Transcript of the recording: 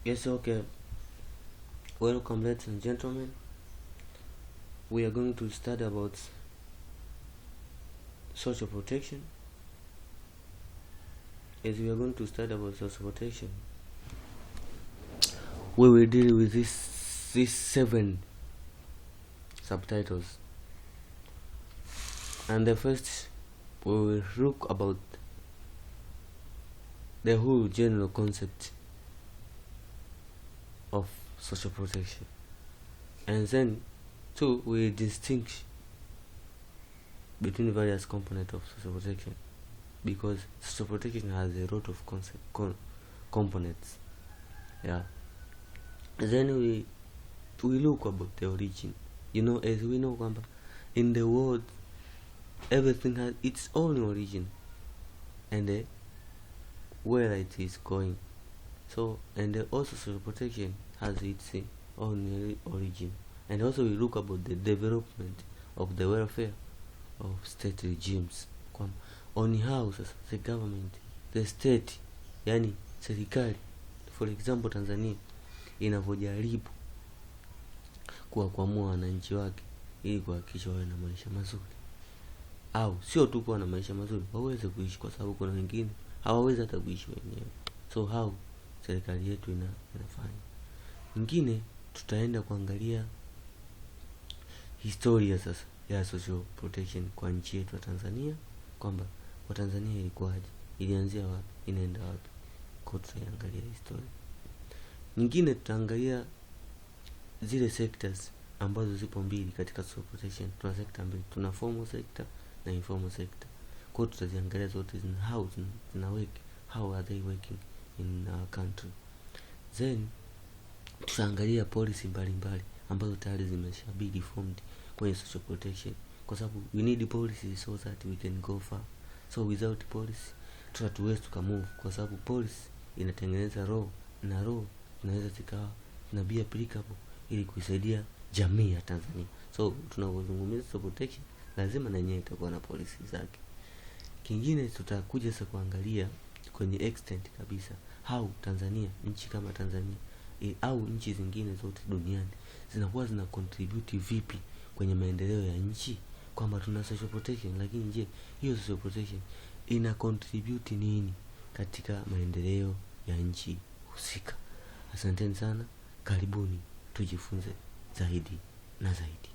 Yes, okay. Welcome, ladies and gentlemen. We are going to study about social protection. As we are going to study about social protection, we will deal with these 7 subtitles. And the first, we will look about the whole general concept of social protection, and then 2, we distinguish between various components of social protection, because social protection has a lot of components. Then we look about the origin. As we know, in the world everything has its own origin and where it is going. So, and also social protection has its own origin. And also we look about the development of the welfare of state regimes, on how the government, the state, yani serikali, for example Tanzania, inavyojaribu kuwakwamua wananchi wake ili kuhakikisha wawe na maisha mazuri, au sio tu kuwa na maisha mazuri, waweze kuishi, kwa sababu kuna wengine hawawezi hata kuishi wenyewe. So how serikali yetu inafanya. Nyingine tutaenda kuangalia historia sasa ya social protection kwa nchi yetu ya Tanzania, kwamba kwa Tanzania ilikuwaje, ilianzia wapi, inaenda wapi. Kwa tutaangalia historia. Nyingine tutaangalia zile sectors ambazo zipo mbili katika social protection. Tuna sector mbili, tuna formal sector na informal sector. Kwa tutaziangalia zote how zina work, how are they working in our country. Then tutaangalia policy mbalimbali ambazo tayari zimeshabidi formed kwenye social protection, kwa sababu we need policy so that we can go far. So without policy tutatuwezi tukamove, kwa sababu policy inatengeneza law, na law inaweza zikawa na be applicable ili kusaidia jamii ya Tanzania. So tunapozungumzia social protection lazima na yenyewe itakuwa na policy zake. Kingine tutakuja sasa kuangalia kwenye extent kabisa how Tanzania, nchi kama Tanzania au nchi zingine zote duniani zinakuwa zina contribute vipi kwenye maendeleo ya nchi, kwamba tuna social protection, lakini je, hiyo social protection ina contribute nini katika maendeleo ya nchi husika. Asanteni sana, karibuni tujifunze zaidi na zaidi.